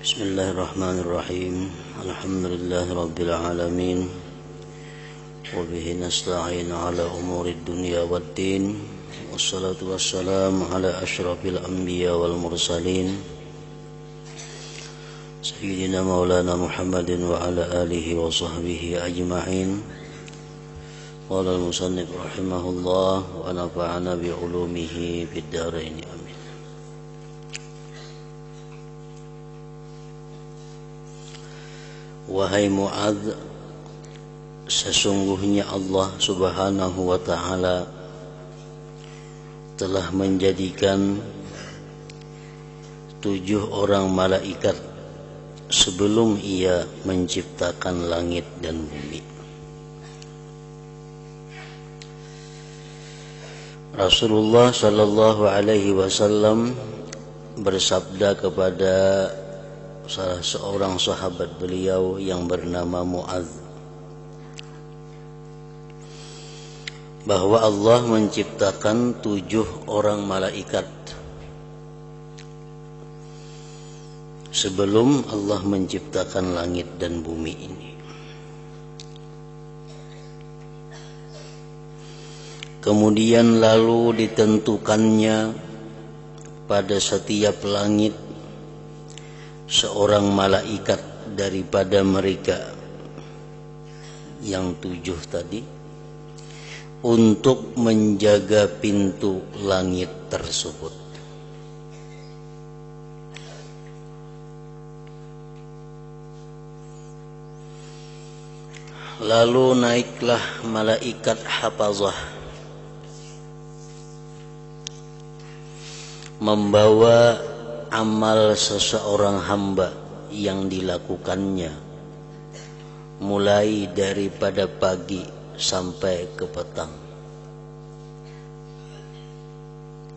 Bismillahirrahmanirrahim. Alhamdulillahirabbil alamin. Wa bihi nasta'in ala umurid dunya waddin. Wassalatu wassalamu ala asyrafil anbiya wal mursalin. Sayyidina Maulana Muhammadin wa ala alihi wa sahbihi ajma'in. Qala al-musannif rahimahullah wa nafa'ana bi ulumihi fid dharain. Amin. Wahai Mu'adz, sesungguhnya Allah subhanahu wa ta'ala telah menjadikan 7 orang malaikat sebelum ia menciptakan langit dan bumi. Rasulullah sallallahu alaihi wasallam bersabda kepada salah seorang sahabat beliau yang bernama Mu'adz bahwa Allah menciptakan 7 orang malaikat sebelum Allah menciptakan langit dan bumi ini. Kemudian lalu ditentukannya pada setiap langit seorang malaikat daripada mereka yang 7 tadi untuk menjaga pintu langit tersebut. Lalu naiklah malaikat hafazah membawa amal seseorang hamba yang dilakukannya mulai daripada pagi sampai ke petang.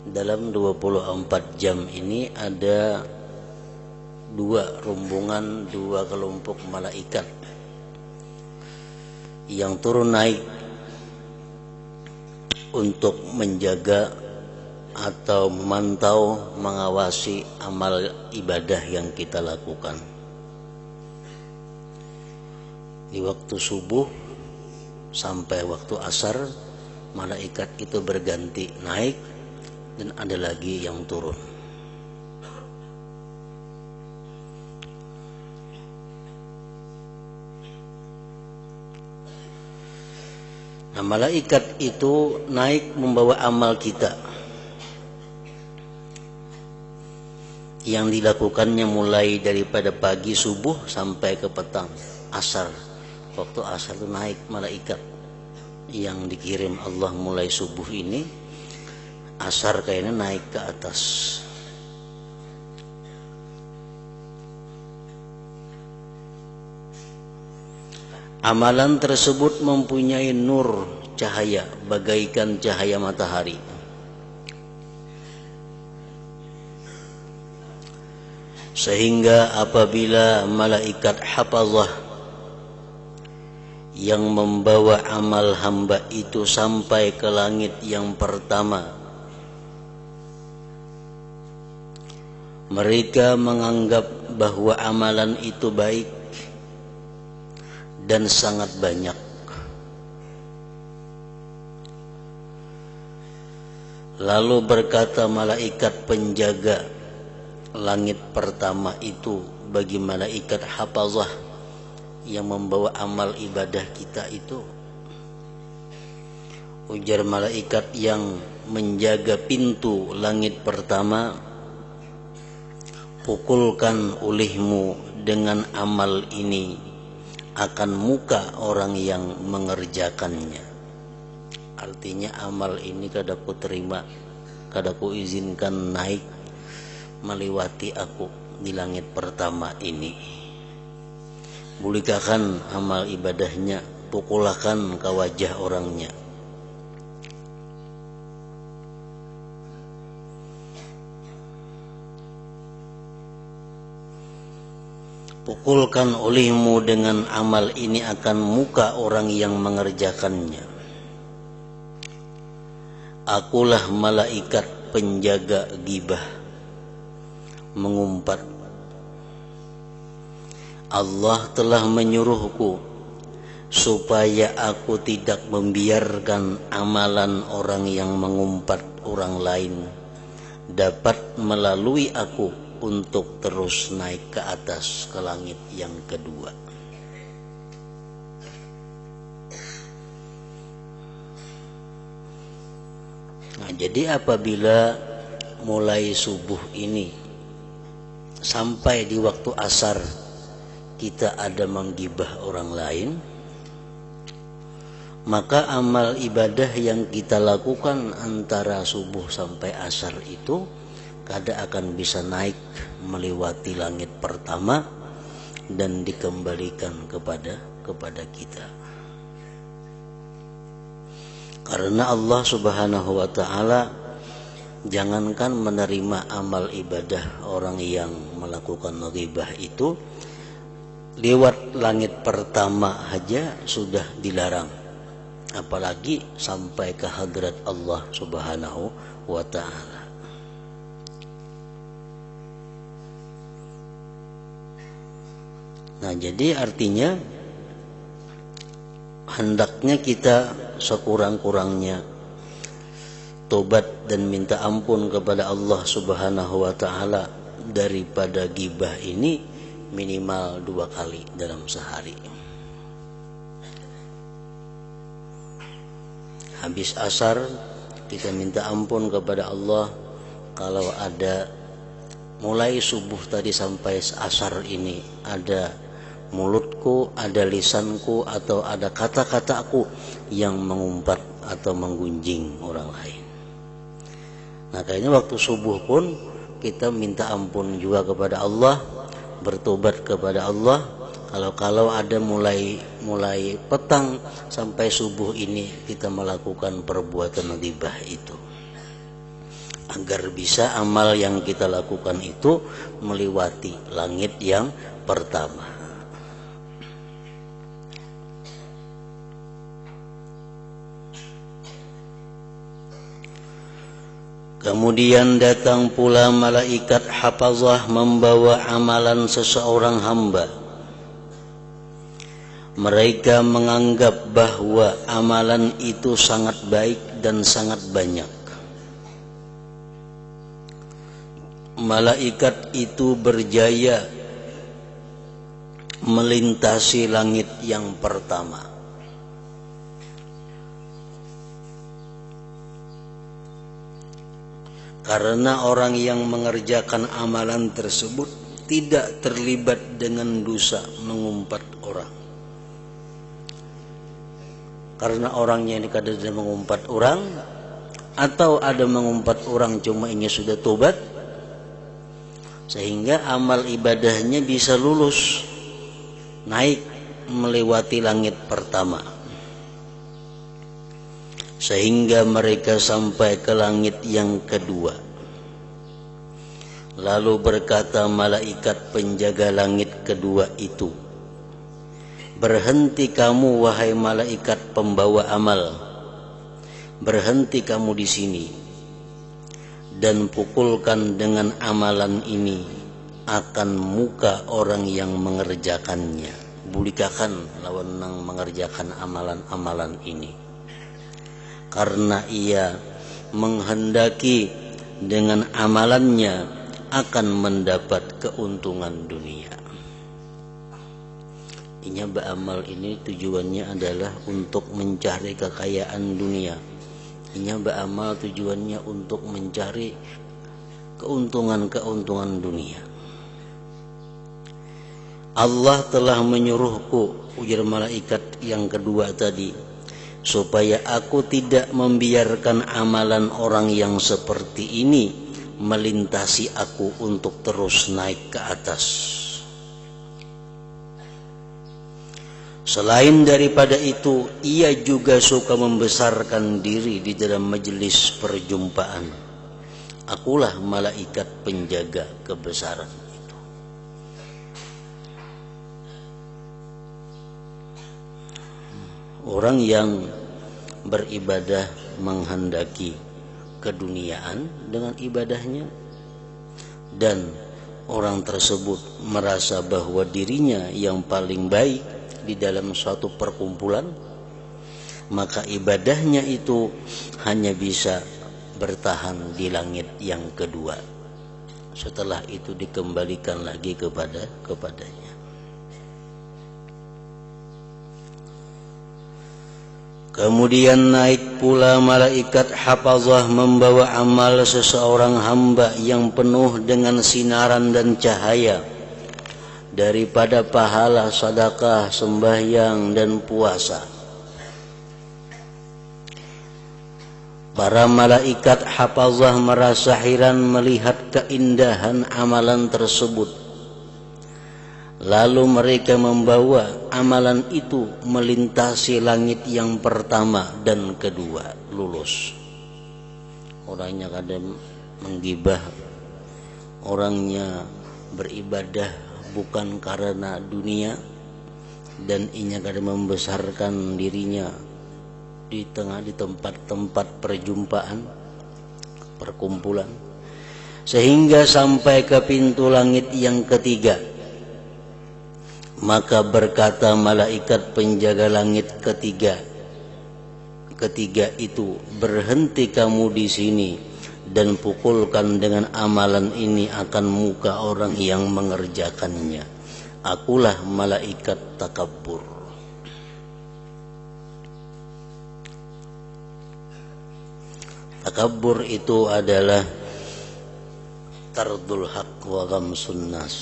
Dalam 24 jam ini ada 2 rombongan, 2 kelompok malaikat yang turun naik untuk menjaga atau memantau, mengawasi amal ibadah yang kita lakukan. Di waktu subuh sampai waktu asar, malaikat itu berganti naik dan ada lagi yang turun. Nah, malaikat itu naik membawa amal kita yang dilakukannya mulai daripada pagi subuh sampai ke petang asar. Waktu asar itu naik malaikat yang dikirim Allah mulai subuh ini, asar kayaknya naik ke atas. Amalan tersebut mempunyai nur, cahaya bagaikan cahaya matahari. Sehingga apabila malaikat hafazah yang membawa amal hamba itu sampai ke langit yang pertama, mereka menganggap bahwa amalan itu baik dan sangat banyak. Lalu berkata malaikat penjaga langit pertama itu bagi malaikat hafazah yang membawa amal ibadah kita itu, ujar malaikat yang menjaga pintu langit pertama, pukulkan ulihmu dengan amal ini akan muka orang yang mengerjakannya. Artinya amal ini kada ku terima, kada ku izinkan naik melewati aku di langit pertama ini. Bulikakan amal ibadahnya, pukulakan ke wajah orangnya. Pukulkan olehmu dengan amal ini akan muka orang yang mengerjakannya. Akulah malaikat penjaga ghibah, mengumpat Allah telah menyuruhku supaya aku tidak membiarkan amalan orang yang mengumpat orang lain dapat melalui aku untuk terus naik ke atas ke langit yang kedua. Nah, jadi apabila mulai subuh ini sampai di waktu asar kita ada menggibah orang lain, maka amal ibadah yang kita lakukan antara subuh sampai asar itu kada akan bisa naik melewati langit pertama dan dikembalikan kepada kita. Karena Allah Subhanahu wa taala jangankan menerima amal ibadah orang yang melakukan ghibah itu, lewat langit pertama aja sudah dilarang, apalagi sampai ke hadrat Allah Subhanahu wa taala. Nah, jadi artinya hendaknya kita sekurang-kurangnya tobat dan minta ampun kepada Allah Subhanahu wa taala daripada gibah ini minimal 2 kali dalam sehari. Habis asar kita minta ampun kepada Allah kalau ada mulai subuh tadi sampai asar ini ada mulutku, ada lisanku, atau ada kata-kataku yang mengumpat atau menggunjing orang lain. Nah, kayaknya waktu subuh pun kita minta ampun juga kepada Allah, bertobat kepada Allah. Kalau ada mulai petang sampai subuh ini kita melakukan perbuatan ghibah itu, agar bisa amal yang kita lakukan itu melewati langit yang pertama. Kemudian datang pula malaikat hafazah membawa amalan seseorang hamba. Mereka menganggap bahwa amalan itu sangat baik dan sangat banyak. Malaikat itu berjaya melintasi langit yang pertama. Karena orang yang mengerjakan amalan tersebut tidak terlibat dengan dosa mengumpat orang. Karena orangnya ini kadang ada mengumpat orang, atau ada mengumpat orang cuma ini sudah tobat, sehingga amal ibadahnya bisa lulus naik melewati langit pertama, sehingga mereka sampai ke langit yang kedua. Lalu berkata malaikat penjaga langit kedua itu, "Berhenti kamu wahai malaikat pembawa amal, berhenti kamu di sini dan pukulkan dengan amalan ini akan muka orang yang mengerjakannya." Bulikakan lawan nang mengerjakan amalan-amalan ini, karena ia menghendaki dengan amalannya akan mendapat keuntungan dunia. Inya beramal ini tujuannya adalah untuk mencari kekayaan dunia. Inya beramal tujuannya untuk mencari keuntungan dunia. Allah telah menyuruhku, ujar malaikat yang kedua tadi, supaya aku tidak membiarkan amalan orang yang seperti ini melintasi aku untuk terus naik ke atas. Selain daripada itu, ia juga suka membesarkan diri di dalam majelis perjumpaan. Akulah malaikat penjaga kebesaran itu. Orang yang beribadah menghendaki keduniaan dengan ibadahnya, dan orang tersebut merasa bahwa dirinya yang paling baik di dalam suatu perkumpulan, maka ibadahnya itu hanya bisa bertahan di langit yang kedua. Setelah itu dikembalikan lagi kepadanya. Kemudian naik pula malaikat hafazah membawa amal seseorang hamba yang penuh dengan sinaran dan cahaya daripada pahala sedekah, sembahyang dan puasa. Para malaikat hafazah merasa heran melihat keindahan amalan tersebut. Lalu mereka membawa amalan itu melintasi langit yang pertama dan kedua, lulus. Orangnya kadang menggibah, orangnya beribadah bukan karena dunia, dan ia kadang membesarkan dirinya di tempat-tempat perjumpaan, perkumpulan, sehingga sampai ke pintu langit yang ketiga. Maka berkata malaikat penjaga langit ketiga itu, berhenti kamu di sini dan pukulkan dengan amalan ini akan muka orang yang mengerjakannya. Akulah malaikat takabbur. Takabbur itu adalah tardul haq wa ghamsun nas.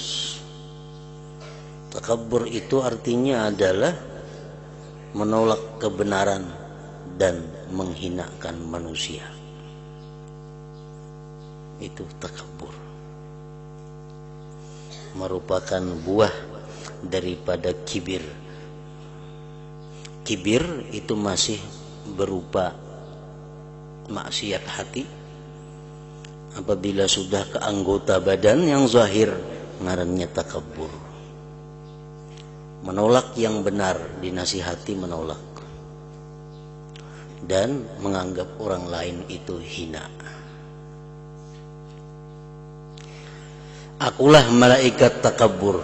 Takabbur itu artinya adalah menolak kebenaran dan menghinakan manusia. Itu takabbur. Merupakan buah daripada kibir. Kibir itu masih berupa maksiat hati. Apabila sudah ke anggota badan yang zahir, ngarannya takabbur. Menolak yang benar, dinasihati menolak, dan menganggap orang lain itu hina. Akulah malaikat takabbur.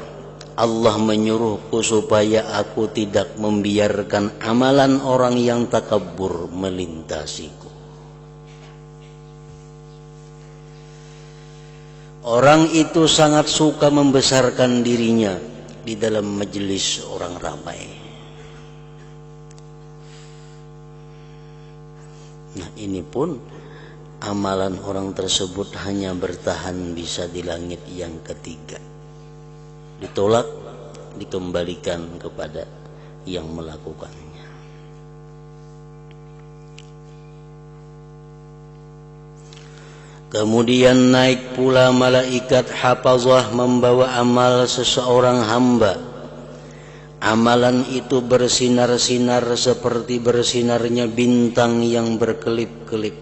Allah menyuruhku supaya aku tidak membiarkan amalan orang yang takabbur melintasiku. Orang itu sangat suka membesarkan dirinya di dalam majelis orang ramai. Nah, ini pun amalan orang tersebut hanya bertahan bisa di langit yang ketiga. Ditolak, dikembalikan kepada yang melakukannya. Kemudian naik pula malaikat hafazah membawa amal seseorang hamba. Amalan itu bersinar-sinar seperti bersinarnya bintang yang berkelip-kelip.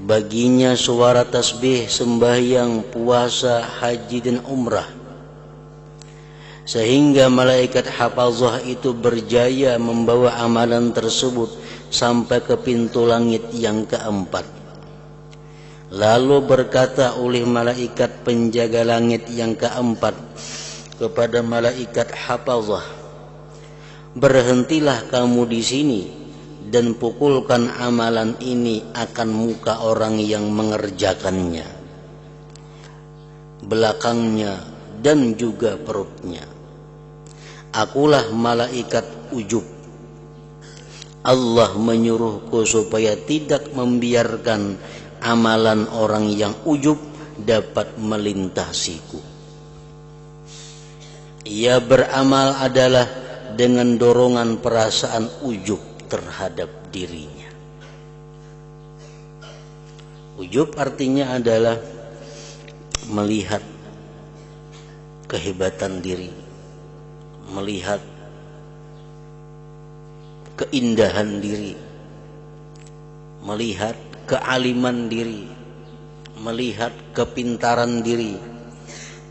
Baginya suara tasbih, sembahyang, puasa, haji dan umrah. Sehingga malaikat hafazah itu berjaya membawa amalan tersebut sampai ke pintu langit yang keempat. Lalu berkata oleh malaikat penjaga langit yang keempat kepada malaikat hafazah, berhentilah kamu di sini dan pukulkan amalan ini akan muka orang yang mengerjakannya, belakangnya dan juga perutnya. Akulah malaikat ujub. Allah menyuruhku supaya tidak membiarkan amalan orang yang ujub dapat melintasiku. Ia beramal adalah dengan dorongan perasaan ujub terhadap dirinya. Ujub artinya adalah melihat kehebatan diri, melihat keindahan diri, melihat kealiman diri, melihat kepintaran diri,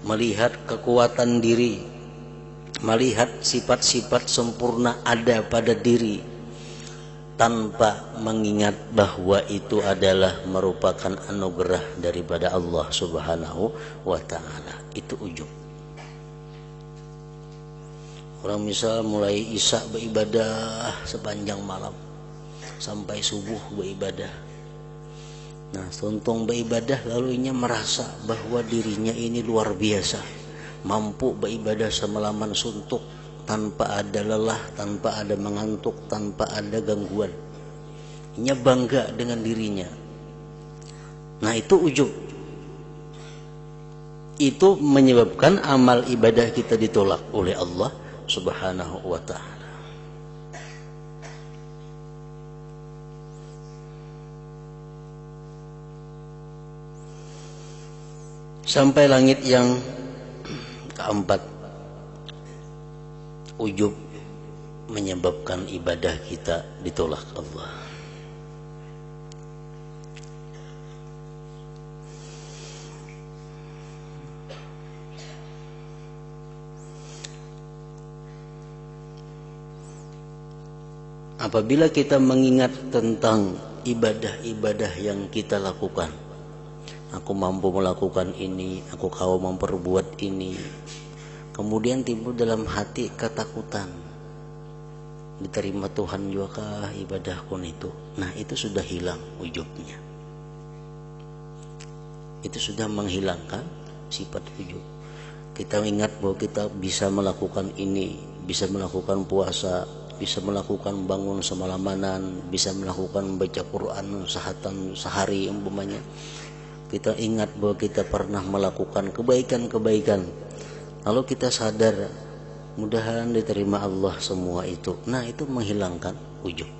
melihat kekuatan diri, melihat sifat-sifat sempurna ada pada diri, tanpa mengingat bahwa itu adalah merupakan anugerah daripada Allah Subhanahu wa ta'ala. Itu ujub. Orang misal mulai isya beribadah sepanjang malam sampai subuh beribadah. Nah, tuntung beribadah lalu ia merasa bahwa dirinya ini luar biasa, mampu beribadah semalaman suntuk tanpa ada lelah, tanpa ada mengantuk, tanpa ada gangguan. Ia bangga dengan dirinya. Nah, itu ujub. Itu menyebabkan amal ibadah kita ditolak oleh Allah Subhanahu wa ta'ala. Sampai langit yang keempat, ujub menyebabkan ibadah kita ditolak Allah. Apabila kita mengingat tentang ibadah-ibadah yang kita lakukan, aku mampu melakukan ini, aku kau memperbuat ini, kemudian timbul dalam hati ketakutan, diterima Tuhan juga kah ibadahku itu? Nah, itu sudah hilang ujubnya. Itu sudah menghilangkan sifat ujub. Kita ingat bahwa kita bisa melakukan ini, bisa melakukan puasa, bisa melakukan bangun semalamanan, bisa melakukan baca Quran sehatan sehari umpamanya. Kita ingat bahwa kita pernah melakukan kebaikan-kebaikan, lalu kita sadar mudahan diterima Allah semua itu. Nah, itu menghilangkan ujub.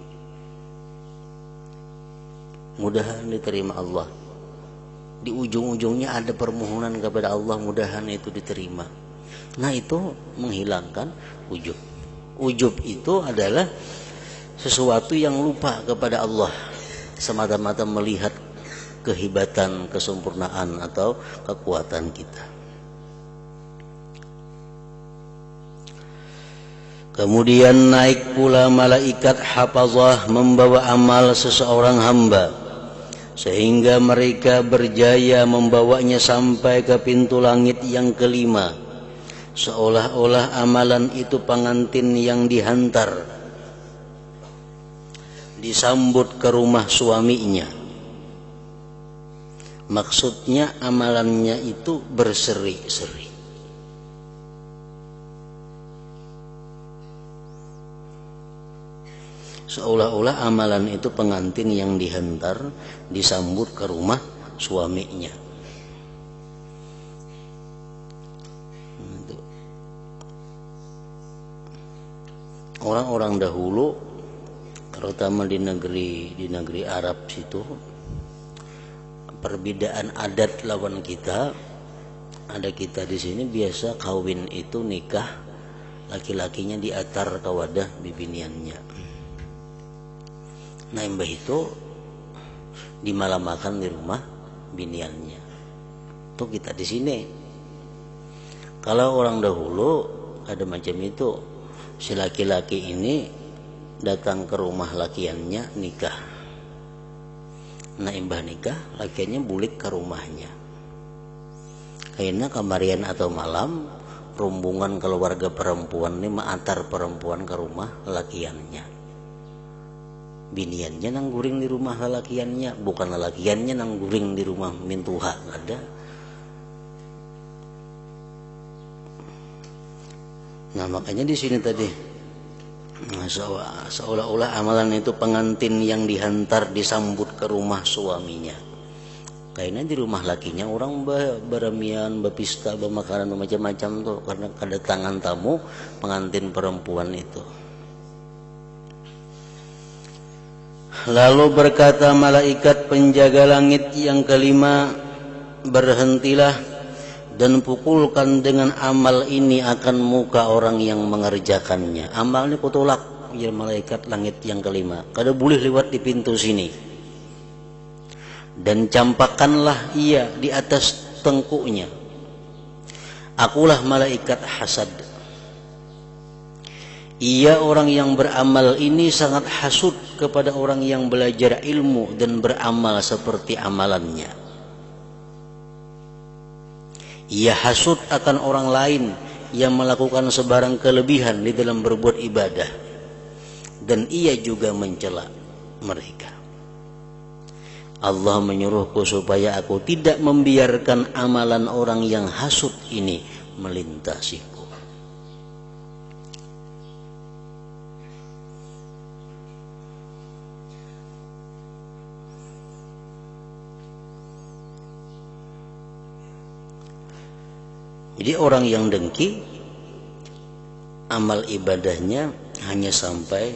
Mudahan diterima Allah. Di ujung-ujungnya ada permohonan kepada Allah, mudahan itu diterima. Nah, itu menghilangkan ujub. Ujub itu adalah sesuatu yang lupa kepada Allah, semata-mata melihat kehebatan, kesempurnaan atau kekuatan kita. Kemudian naik pula malaikat hafazah membawa amal seseorang hamba, sehingga mereka berjaya membawanya sampai ke pintu langit yang kelima, seolah-olah amalan itu pengantin yang dihantar, disambut ke rumah suaminya. Maksudnya amalannya itu berseri-seri. Seolah-olah amalan itu pengantin yang dihantar, disambut ke rumah suaminya. Orang-orang dahulu, terutama di negeri Arab situ, perbedaan adat lawan kita. Ada kita di sini biasa kawin itu nikah, laki-lakinya diatar kawadah bibiniannya. Nah, mbah itu dimalamakan di rumah biniannya. Tuh kita di sini. Kalau orang dahulu ada macam itu, si laki-laki ini datang ke rumah lakiannya nikah. Nah, imbah nikah, lakiannya bulik ke rumahnya. Kayaknya kamarian atau malam, rombongan keluarga perempuan ini mengantar perempuan ke rumah lakiannya. Biniannya nangguring di rumah lalakiannya, bukan lalakiannya nangguring di rumah mintuha, ada. Nah, makanya di sini tadi seolah-olah amalan itu pengantin yang dihantar disambut ke rumah suaminya. Kayaknya di rumah lakinya orang beramian, berpesta, bermakanan macam-macam tuh karena kedatangan tamu pengantin perempuan itu. Lalu berkata malaikat penjaga langit yang kelima, berhentilah dan pukulkan dengan amal ini akan muka orang yang mengerjakannya. Amal ini kutolak, ya malaikat langit yang kelima. Kada boleh lewat di pintu sini. Dan campakkanlah ia di atas tengkuknya. Akulah malaikat hasad Ia orang yang beramal ini sangat hasud kepada orang yang belajar ilmu dan beramal seperti amalannya. Ia hasud akan orang lain yang melakukan sebarang kelebihan di dalam berbuat ibadah, dan ia juga mencela mereka. Allah menyuruhku supaya aku tidak membiarkan amalan orang yang hasud ini melintasiku. Jadi orang yang dengki, amal ibadahnya hanya sampai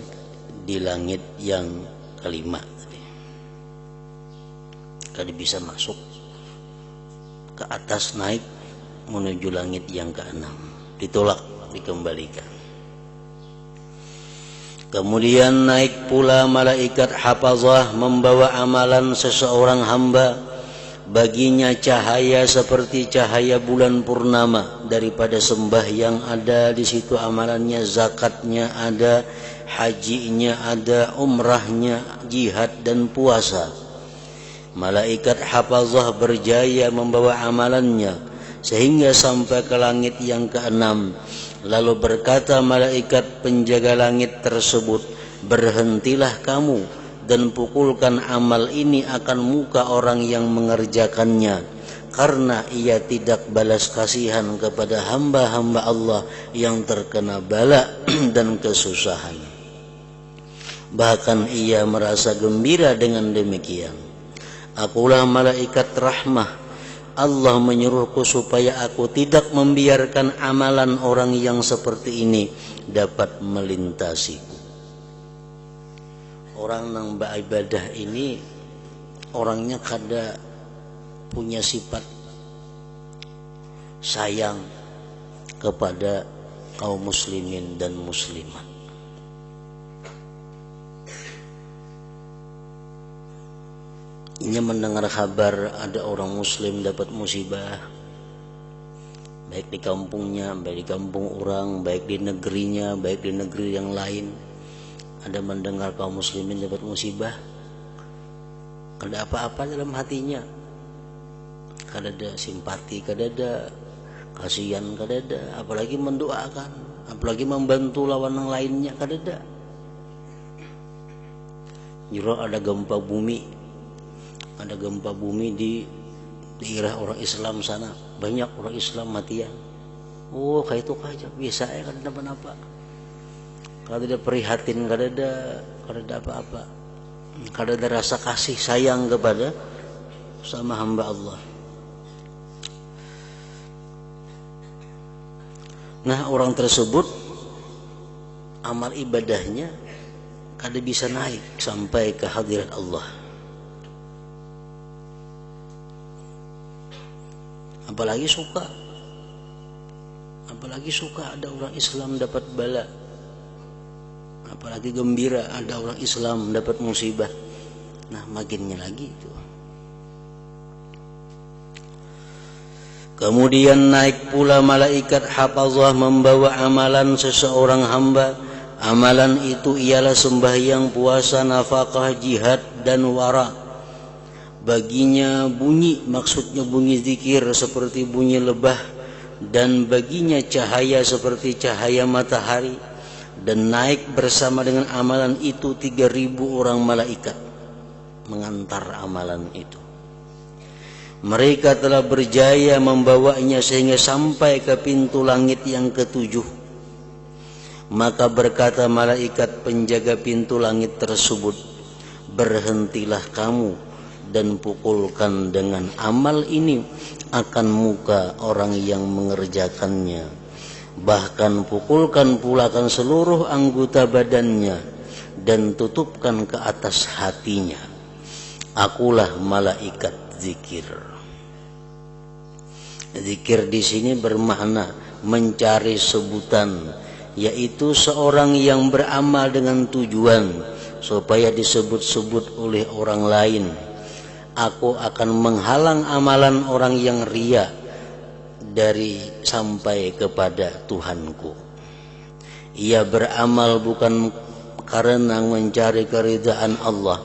di langit yang kelima. Kada bisa masuk ke atas, naik menuju langit yang keenam, ditolak, dikembalikan. Kemudian naik pula malaikat hafazah membawa amalan seseorang hamba. Baginya cahaya seperti cahaya bulan purnama daripada sembahyang ada di situ amalannya, zakatnya ada, hajinya ada, umrahnya, jihad dan puasa. Malaikat hafazah berjaya membawa amalannya sehingga sampai ke langit yang keenam. Lalu berkata malaikat penjaga langit tersebut, berhentilah kamu dan pukulkan amal ini akan muka orang yang mengerjakannya, karena ia tidak balas kasihan kepada hamba-hamba Allah yang terkena bala dan kesusahan. Bahkan ia merasa gembira dengan demikian. Akulah malaikat rahmah. Allah menyuruhku supaya aku tidak membiarkan amalan orang yang seperti ini dapat melintasiku. Orang yang beribadah ini orangnya kada punya sifat sayang kepada kaum muslimin dan muslimat. Ia mendengar kabar ada orang muslim dapat musibah, baik di kampungnya, baik di kampung orang, baik di negerinya, baik di negeri yang lain. Ada mendengar kaum muslimin dapat musibah, kada apa-apa dalam hatinya, kada ada simpati, kada ada kasihan, kada ada, apalagi mendoakan, apalagi membantu lawan yang lainnya, kada ada. Jero ada gempa bumi di daerah orang Islam sana, banyak orang Islam matian. Oh, kayak itu aja biasa ya, kada apa-apa. Kada ada prihatin, kada ada apa-apa, kada ada rasa kasih sayang kepada sama hamba Allah. Nah, orang tersebut amal ibadahnya kada bisa naik sampai ke hadirat Allah. Apalagi suka ada orang Islam dapat bala, apalagi gembira ada orang Islam dapat musibah. Nah, makinnya lagi itu. Kemudian naik pula malaikat hafazah membawa amalan seseorang hamba. Amalan itu ialah sembahyang, puasa, nafkah, jihad dan wara. Baginya bunyi, maksudnya bunyi zikir seperti bunyi lebah, dan baginya cahaya seperti cahaya matahari. Dan naik bersama dengan amalan itu 3.000 orang malaikat mengantar amalan itu. Mereka telah berjaya membawanya sehingga sampai ke pintu langit yang ke-7. Maka berkata malaikat penjaga pintu langit tersebut, berhentilah kamu dan pukulkan dengan amal ini akan muka orang yang mengerjakannya. Bahkan pukulkan pulakan seluruh anggota badannya dan tutupkan ke atas hatinya. Akulah malaikat zikir. Zikir di sini bermakna mencari sebutan, yaitu seorang yang beramal dengan tujuan supaya disebut-sebut oleh orang lain. Aku akan menghalang amalan orang yang ria dari sampai kepada Tuhanku. Ia beramal bukan karena mencari keridhaan Allah,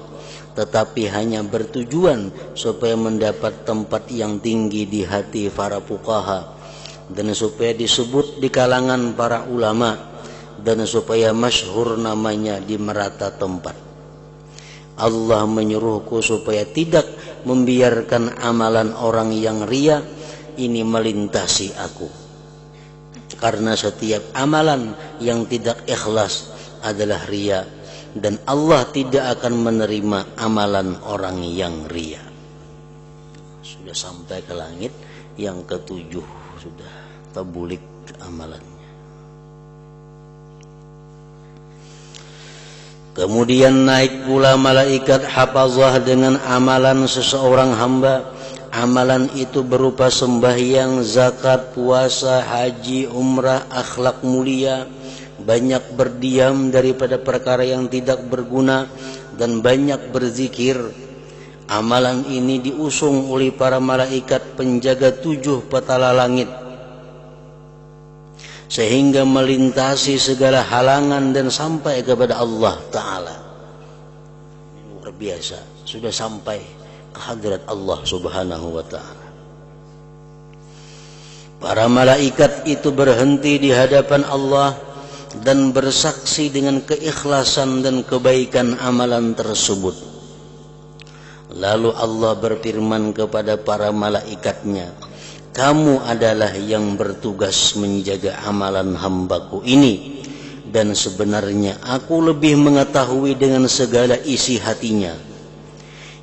tetapi hanya bertujuan supaya mendapat tempat yang tinggi di hati para fuqaha, dan supaya disebut di kalangan para ulama, dan supaya masyhur namanya di merata tempat. Allah menyuruhku supaya tidak membiarkan amalan orang yang riya ini melintasi aku, karena setiap amalan yang tidak ikhlas adalah riya, dan Allah tidak akan menerima amalan orang yang riya. Sudah sampai ke langit yang ketujuh, sudah tabulik amalannya. Kemudian naik pula malaikat hafazah dengan amalan seseorang hamba. Amalan itu berupa sembahyang, zakat, puasa, haji, umrah, akhlak mulia, banyak berdiam daripada perkara yang tidak berguna, dan banyak berzikir. Amalan ini diusung oleh para malaikat penjaga 7 petala langit, sehingga melintasi segala halangan dan sampai kepada Allah Ta'ala. Luar biasa, sudah sampai ke hadrat Allah Subhanahu wa Ta'ala. Para malaikat itu berhenti di hadapan Allah dan bersaksi dengan keikhlasan dan kebaikan amalan tersebut. Lalu Allah berfirman kepada para malaikatnya, kamu adalah yang bertugas menjaga amalan hambaku ini, dan sebenarnya aku lebih mengetahui dengan segala isi hatinya.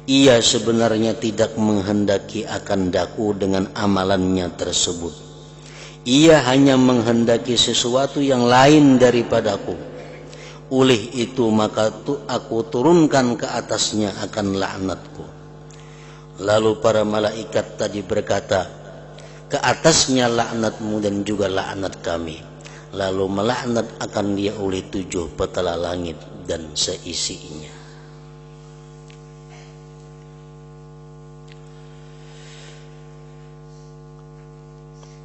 Ia sebenarnya tidak menghendaki akan daku dengan amalannya tersebut. Ia hanya menghendaki sesuatu yang lain daripadaku. Oleh itu maka aku turunkan ke atasnya akan laknatku. Lalu para malaikat tadi berkata, ke atasnya laknatmu dan juga laknat kami. Lalu melaknat akan dia oleh 7 petala langit dan seisinya.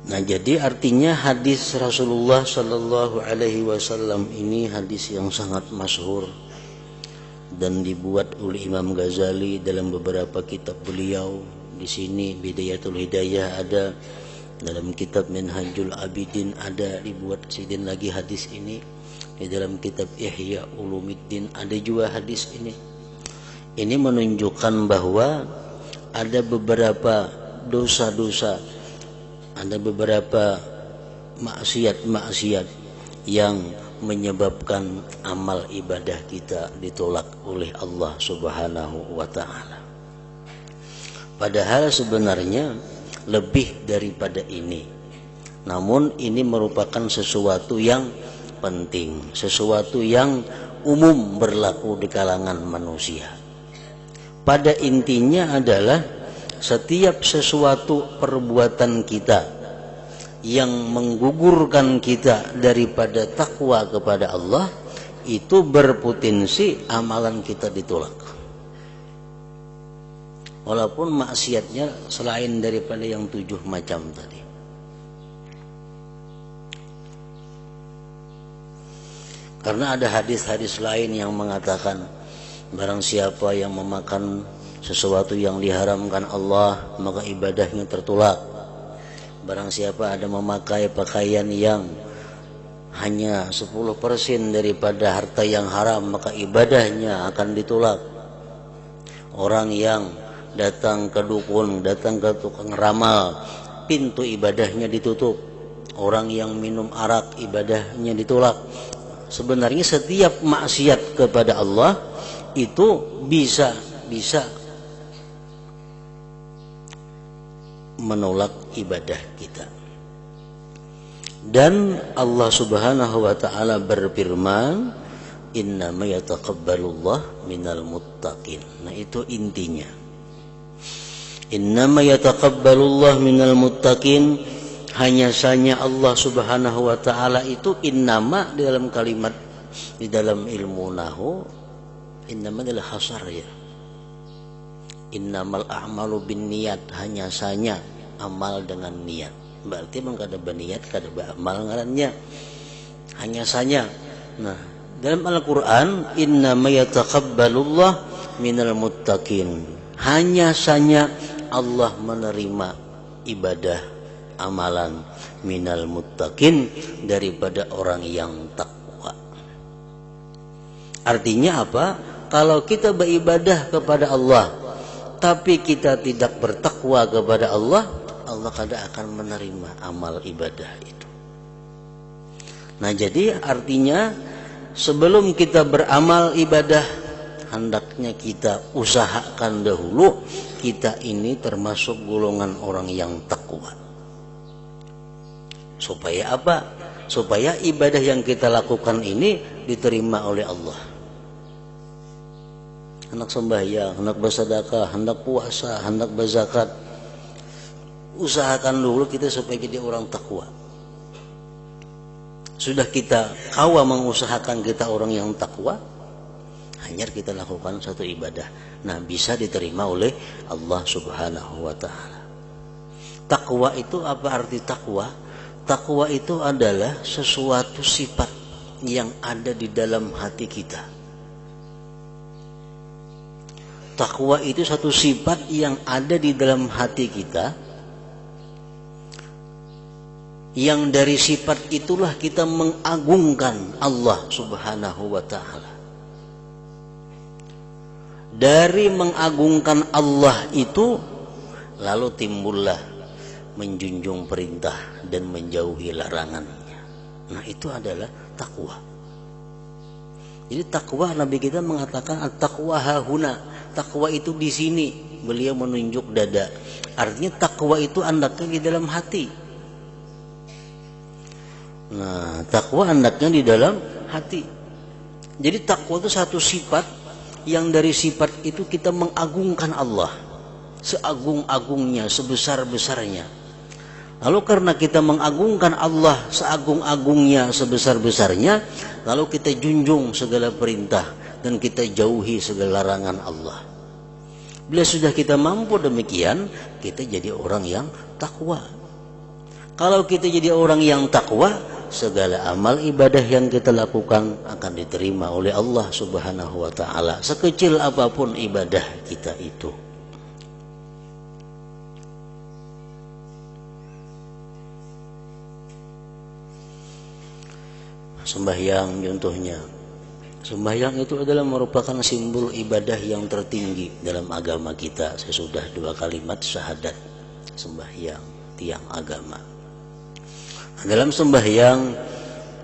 Nah, jadi artinya hadis Rasulullah Sallallahu Alaihi Wasallam ini hadis yang sangat masyhur dan dibuat oleh Imam Ghazali dalam beberapa kitab beliau. Di sini Bidayatul Hidayah ada, dalam kitab Minhajul Abidin ada dibuat sidin lagi hadis ini, di dalam kitab Ihya Ulumuddin ada juga hadis ini. Ini menunjukkan bahwa ada beberapa dosa-dosa, ada beberapa maksiat-maksiat yang menyebabkan amal ibadah kita ditolak oleh Allah Subhanahu wa Ta'ala. Padahal sebenarnya lebih daripada ini. Namun ini merupakan sesuatu yang penting, sesuatu yang umum berlaku di kalangan manusia. Pada intinya adalah setiap sesuatu perbuatan kita yang menggugurkan kita daripada takwa kepada Allah itu berpotensi amalan kita ditolak. Walaupun maksiatnya selain daripada yang 7 macam tadi. Karena ada hadis-hadis lain yang mengatakan, barang siapa yang memakan sesuatu yang diharamkan Allah, maka ibadahnya tertolak. Barang siapa ada memakai pakaian yang hanya 10% daripada harta yang haram, maka ibadahnya akan ditolak. Orang yang datang ke dukun, datang ke tukang ramal, pintu ibadahnya ditutup. Orang yang minum arak, ibadahnya ditolak. Sebenarnya setiap maksiat kepada Allah itu bisa menolak ibadah kita. Dan Allah Subhanahu wa Ta'ala berfirman, innama yataqabbalullah minal muttaqin. Nah, itu intinya. Innama yataqabbalullah minal muttaqin, hanya saja Allah Subhanahu wa Ta'ala itu innama di dalam kalimat, di dalam ilmu nahwu, innama adalah hasar ya. Innamal a'malu bin niat, hanya saja amal dengan niat. Berarti memang kada berniat kada beramal ngarannya. Hanya saja, nah, dalam Al-Quran, innama yataqabbalullah minal muttaqin. Hanya saja Allah menerima ibadah amalan minal muttaqin, daripada orang yang takwa. Artinya apa? Kalau kita beribadah kepada Allah tapi kita tidak bertakwa kepada Allah, Allah kada akan menerima amal ibadah itu. Nah, jadi artinya sebelum kita beramal ibadah, hendaknya kita usahakan dahulu kita ini termasuk golongan orang yang takwa. Supaya apa? Supaya ibadah yang kita lakukan ini diterima oleh Allah. Hendak sembahyang, hendak bersedekah, hendak puasa, hendak berzakat, usahakan dulu kita supaya jadi orang takwa. Sudah kita kawa mengusahakan kita orang yang takwa, hanya kita lakukan satu ibadah, nah bisa diterima oleh Allah Subhanahu wa ta'ala. Takwa itu apa arti takwa? Takwa itu adalah sesuatu sifat yang ada di dalam hati kita. Takwa itu satu sifat yang ada di dalam hati kita, yang dari sifat itulah kita mengagungkan Allah Subhanahu wa ta'ala. Dari mengagungkan Allah itu, lalu timbullah menjunjung perintah dan menjauhi larangannya. Nah, itu adalah takwa. Jadi takwa, Nabi kita mengatakan at-taqwa hahuna. Takwa itu di sini. Beliau menunjuk dada. Artinya takwa itu andaknya di dalam hati. Nah, takwa andaknya di dalam hati. Jadi takwa itu satu sifat yang dari sifat itu kita mengagungkan Allah seagung-agungnya, sebesar-besarnya. Lalu karena kita mengagungkan Allah seagung-agungnya, sebesar-besarnya, lalu kita junjung segala perintah dan kita jauhi segala larangan Allah. Bila sudah kita mampu demikian, kita jadi orang yang takwa. Kalau kita jadi orang yang takwa, segala amal ibadah yang kita lakukan akan diterima oleh Allah Subhanahu wa ta'ala, sekecil apapun ibadah kita itu. Sembahyang contohnya. Sembahyang itu adalah merupakan simbol ibadah yang tertinggi dalam agama kita sesudah 2 kalimat syahadat. Sembahyang, tiang agama. Dalam sembahyang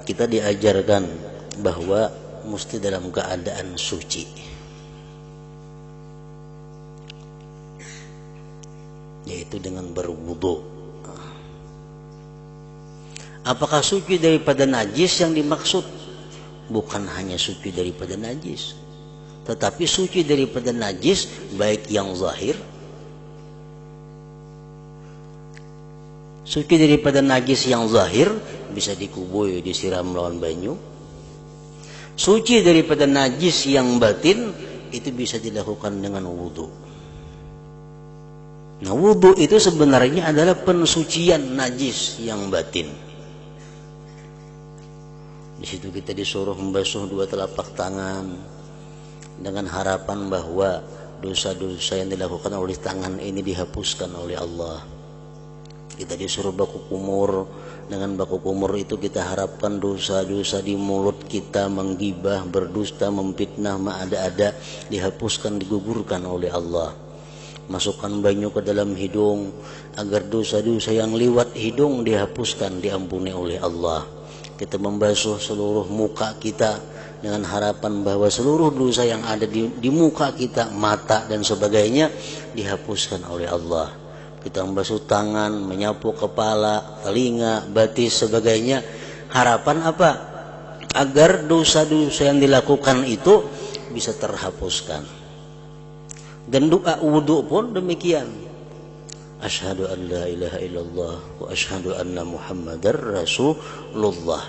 kita diajarkan bahwa mesti dalam keadaan suci. Yaitu dengan berwudu. Apakah suci daripada najis yang dimaksud? Bukan hanya suci daripada najis, tetapi suci daripada najis baik yang zahir, suci daripada najis yang zahir bisa dikubui, disiram lawan banyu. Suci daripada najis yang batin itu bisa dilakukan dengan wudu. Nah, wudu itu sebenarnya adalah pensucian najis yang batin. Di situ kita disuruh membasuh 2 telapak tangan dengan harapan bahwa dosa-dosa yang dilakukan oleh tangan ini dihapuskan oleh Allah. Kita disuruh baku kumur, dengan baku kumur itu kita harapkan dosa-dosa di mulut kita, menggibah, berdusta, memfitnah, mengada-ada, dihapuskan, digugurkan oleh Allah. Masukkan banyu ke dalam hidung agar dosa-dosa yang lewat hidung dihapuskan, diampuni oleh Allah. Kita membasuh seluruh muka kita dengan harapan bahwa seluruh dosa yang ada di muka kita, mata dan sebagainya dihapuskan oleh Allah. Kita membasuh tangan, menyapu kepala, telinga, batis, sebagainya. Harapan apa? Agar dosa-dosa yang dilakukan itu bisa terhapuskan. Dan doa wudu pun demikian. Asyhadu an la ilaha illallah wa asyhadu anna Muhammadar Rasulullah.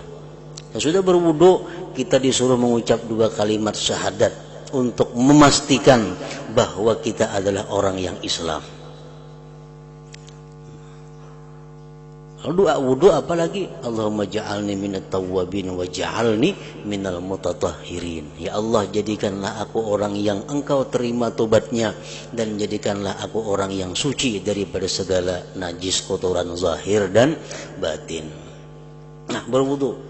Dan sudah berwudu, kita disuruh mengucap 2 kalimat syahadat untuk memastikan bahwa kita adalah orang yang Islam. Kalau doa wudu apalagi, Allahumma ja'alni minat tawwabin wa ja'alni minal mutatahhirin. Ya Allah, jadikanlah aku orang yang engkau terima tobatnya, dan jadikanlah aku orang yang suci daripada segala najis, kotoran zahir dan batin. Nah, berwudu.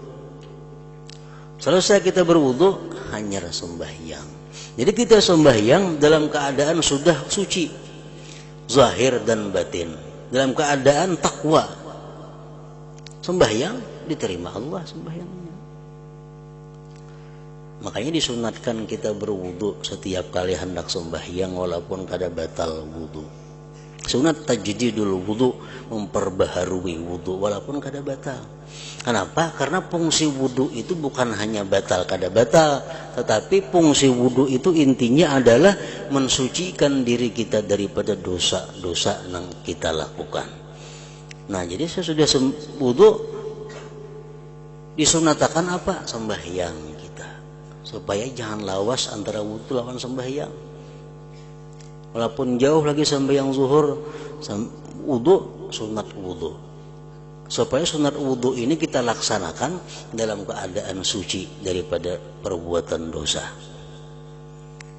Selesai kita berwudu, hanya sembahyang. Jadi kita sembahyang dalam keadaan sudah suci, zahir dan batin, dalam keadaan takwa. Sembahyang diterima Allah sembahyangnya. Makanya disunatkan kita berwudu setiap kali hendak sembahyang walaupun kada batal wudu. Sunat tajdidul wudu, memperbaharui wudu walaupun kada batal. Kenapa? Karena fungsi wudu itu bukan hanya batal kada batal, tetapi fungsi wudu itu intinya adalah mensucikan diri kita daripada dosa-dosa yang kita lakukan. Nah, jadi sesudah wudu disunatakan apa? Sembahyang kita. Supaya jangan lawas antara wudu lawan sembahyang. Walaupun jauh lagi sembahyang zuhur, wudu, sunat wudu. Supaya sunat wudu ini kita laksanakan dalam keadaan suci daripada perbuatan dosa.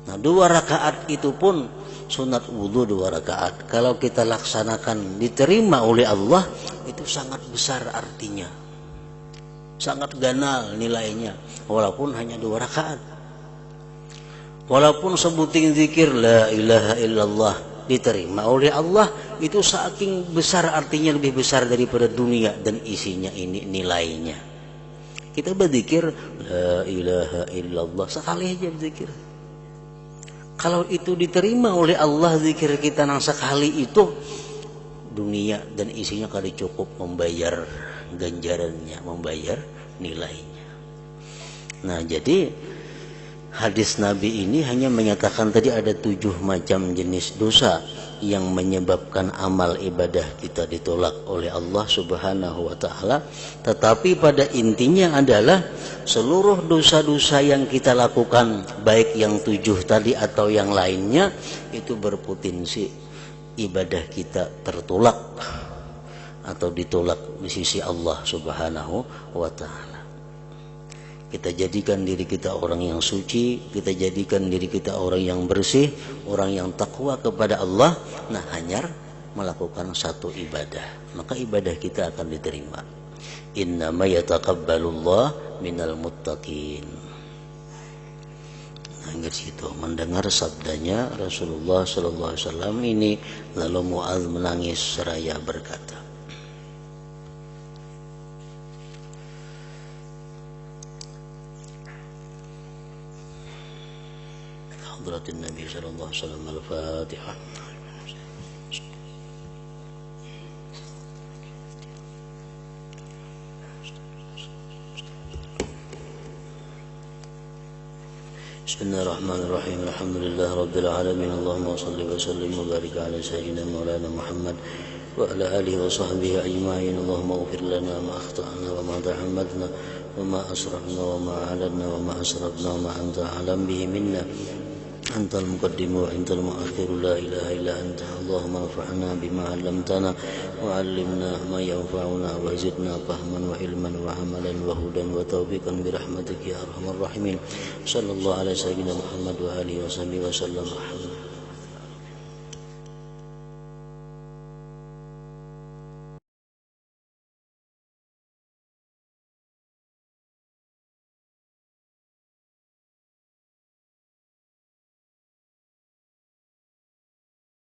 Nah, 2 rakaat itu pun sunat wudu 2 rakaat. Kalau kita laksanakan diterima oleh Allah, itu sangat besar artinya. Sangat ganal nilainya. Walaupun hanya 2 rakaat. Walaupun sebuting zikir la ilaha illallah diterima oleh Allah, itu saking besar artinya, lebih besar daripada dunia dan isinya ini nilainya. Kita berzikir la ilaha illallah sekali aja berzikir. Kalau itu diterima oleh Allah zikir kita nang sekali itu, dunia dan isinya kali cukup membayar ganjarannya, membayar nilainya. Nah, jadi hadis Nabi ini hanya menyatakan tadi ada 7 macam jenis dosa yang menyebabkan amal ibadah kita ditolak oleh Allah Subhanahu wa taala, tetapi pada intinya adalah seluruh dosa-dosa yang kita lakukan, baik yang 7 tadi atau yang lainnya, itu berpotensi ibadah kita tertolak atau ditolak di sisi Allah Subhanahu wa taala. Kita jadikan diri kita orang yang suci, kita jadikan diri kita orang yang bersih, orang yang takwa kepada Allah. Nah, hanya melakukan satu ibadah, maka ibadah kita akan diterima. Innama yataqabbalullah minal muttaqin. Nah, situ mendengar sabdanya Rasulullah sallallahu alaihi wasallam ini, lalu Mu'adz menangis seraya berkata, حضرة النبي صلى الله عليه وسلم الفاتحة. بسم الله الرحمن الرحيم الحمد لله رب العالمين اللهم صل وسلم وبارك على سيدنا مولانا محمد وعلى آله وصحبه أجمعين اللهم اغفر لنا ما أخطأنا وما تعمدنا وما أسرفنا وما أعلنا وما أسرفنا وما أنت أعلم به منا أنت المقدم وأنت المؤخر لا إله إلا أنت اللهم انفعنا بما علمتنا وعلمنا ما ينفعنا وزدنا فهما وعلما وعملا وهدى وتوفيقا برحمتك يا أرحم الراحمين صلى الله على سيدنا محمد وآله وصحبه وسلم.